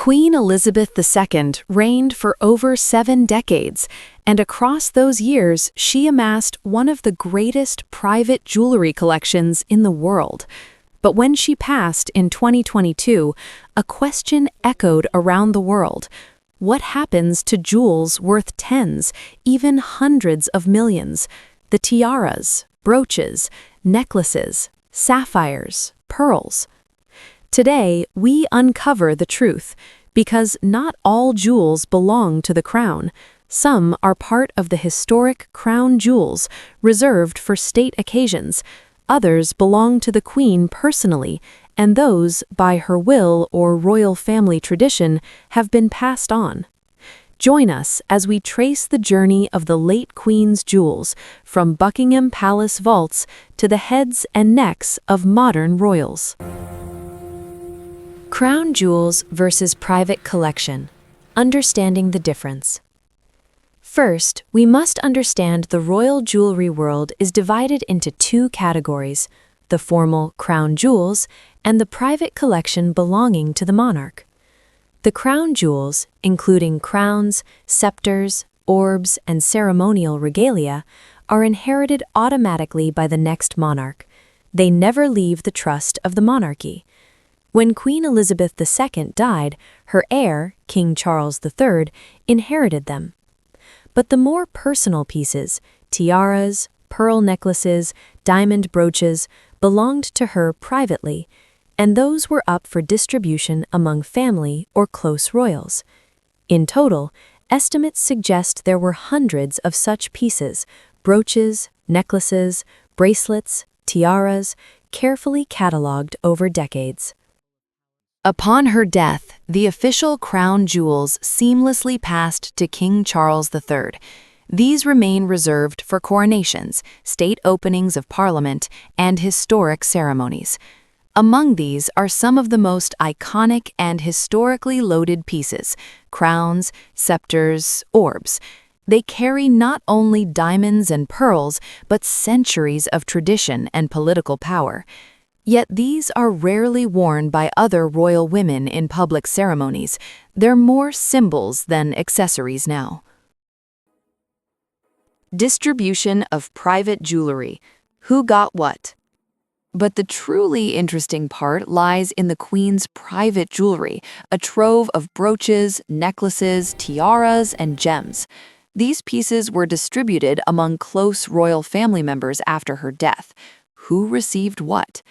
Queen Elizabeth II reigned for over 7 decades, and across those years she amassed one of the greatest private jewelry collections in the world. But when she passed in 2022, a question echoed around the world. What happens to jewels worth tens, even hundreds of millions? The tiaras, brooches, necklaces, sapphires, pearls. Today, we uncover the truth, because not all jewels belong to the crown. Some are part of the historic crown jewels reserved for state occasions. Others belong to the Queen personally, and those, by her will or royal family tradition, have been passed on. Join us as we trace the journey of the late Queen's jewels, from Buckingham Palace vaults to the heads and necks of modern royals. Crown jewels versus private collection. Understanding the difference. First, we must understand the royal jewelry world is divided into 2 categories: the formal crown jewels and the private collection belonging to the monarch. The crown jewels, including crowns, scepters, orbs, and ceremonial regalia, are inherited automatically by the next monarch. They never leave the trust of the monarchy. When Queen Elizabeth II died, her heir, King Charles III, inherited them. But the more personal pieces, tiaras, pearl necklaces, diamond brooches, belonged to her privately, and those were up for distribution among family or close royals. In total, estimates suggest there were hundreds of such pieces, brooches, necklaces, bracelets, tiaras, carefully catalogued over decades. Upon her death, the official crown jewels seamlessly passed to King Charles III. These remain reserved for coronations, state openings of Parliament, and historic ceremonies. Among these are some of the most iconic and historically loaded pieces: crowns, scepters, orbs. They carry not only diamonds and pearls, but centuries of tradition and political power. Yet these are rarely worn by other royal women in public ceremonies. They're more symbols than accessories now. Distribution of private jewelry. Who got what? But the truly interesting part lies in the Queen's private jewelry, a trove of brooches, necklaces, tiaras, and gems. These pieces were distributed among close royal family members after her death. Who received what?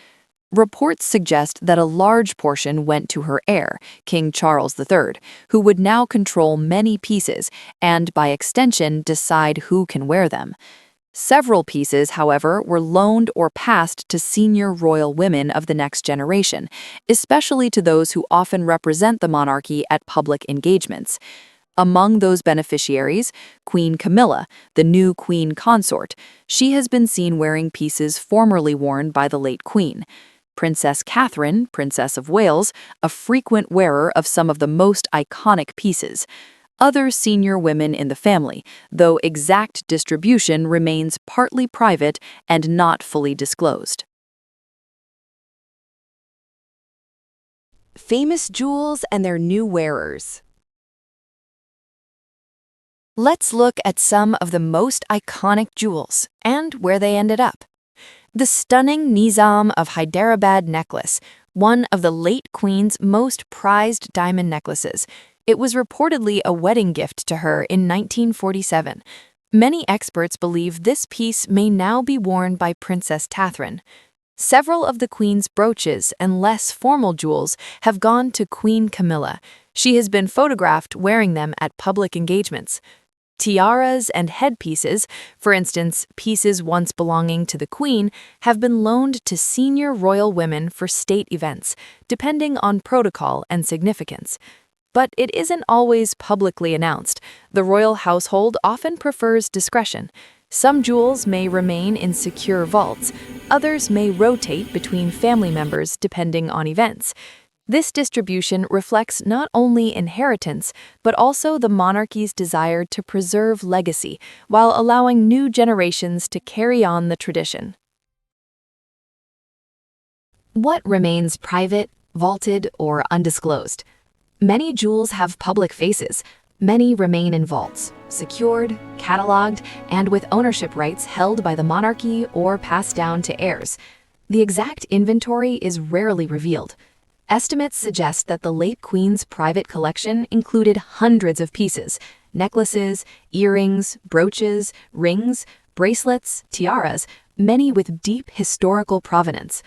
Reports suggest that a large portion went to her heir, King Charles III, who would now control many pieces and, by extension, decide who can wear them. Several pieces, however, were loaned or passed to senior royal women of the next generation, especially to those who often represent the monarchy at public engagements. Among those beneficiaries, Queen Camilla, the new queen consort. She has been seen wearing pieces formerly worn by the late Queen. Princess Catherine, Princess of Wales, a frequent wearer of some of the most iconic pieces. Other senior women in the family, though exact distribution remains partly private and not fully disclosed. Famous jewels and their new wearers. Let's look at some of the most iconic jewels and where they ended up. The stunning Nizam of Hyderabad necklace, one of the late Queen's most prized diamond necklaces. It was reportedly a wedding gift to her in 1947. Many experts believe this piece may now be worn by Princess Catherine. Several of the Queen's brooches and less formal jewels have gone to Queen Camilla. She has been photographed wearing them at public engagements. Tiaras and headpieces, for instance, pieces once belonging to the Queen, have been loaned to senior royal women for state events, depending on protocol and significance. But it isn't always publicly announced. The royal household often prefers discretion. Some jewels may remain in secure vaults. Others may rotate between family members depending on events. This distribution reflects not only inheritance, but also the monarchy's desire to preserve legacy while allowing new generations to carry on the tradition. What remains private, vaulted, or undisclosed? Many jewels have public faces. Many remain in vaults, secured, cataloged, and with ownership rights held by the monarchy or passed down to heirs. The exact inventory is rarely revealed. Estimates suggest that the late Queen's private collection included hundreds of pieces: necklaces, earrings, brooches, rings, bracelets, tiaras, many with deep historical provenance.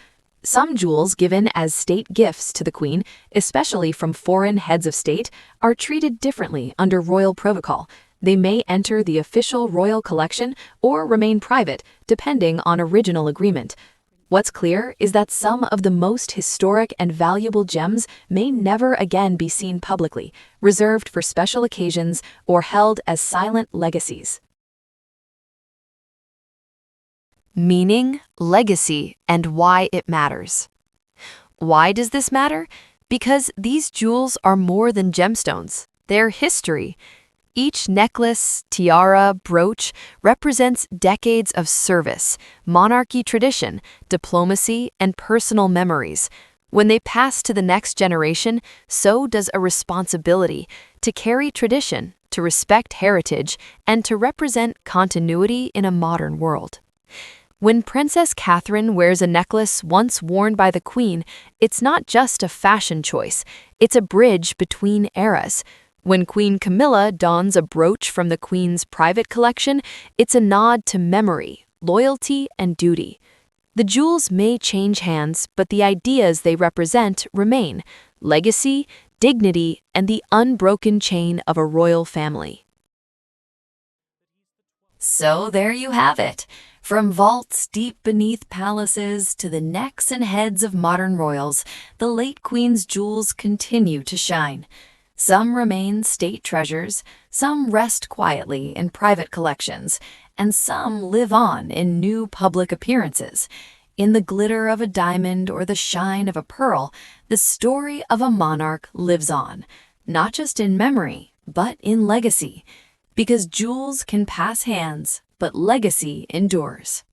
Some jewels given as state gifts to the Queen, especially from foreign heads of state, are treated differently under royal protocol. They may enter the official royal collection or remain private, depending on original agreement. What's clear is that some of the most historic and valuable gems may never again be seen publicly, reserved for special occasions or held as silent legacies. Meaning, legacy, and why it matters. Why does this matter? Because these jewels are more than gemstones. They're history. Each necklace, tiara, brooch represents decades of service, monarchy tradition, diplomacy, and personal memories. When they pass to the next generation, so does a responsibility to carry tradition, to respect heritage, and to represent continuity in a modern world. When Princess Catherine wears a necklace once worn by the Queen, it's not just a fashion choice, it's a bridge between eras. When Queen Camilla dons a brooch from the Queen's private collection, it's a nod to memory, loyalty, and duty. The jewels may change hands, but the ideas they represent remain: legacy, dignity, and the unbroken chain of a royal family. So there you have it. From vaults deep beneath palaces to the necks and heads of modern royals, the late Queen's jewels continue to shine. Some remain state treasures, some rest quietly in private collections, and some live on in new public appearances. In the glitter of a diamond or the shine of a pearl, the story of a monarch lives on, not just in memory, but in legacy. Because jewels can pass hands, but legacy endures.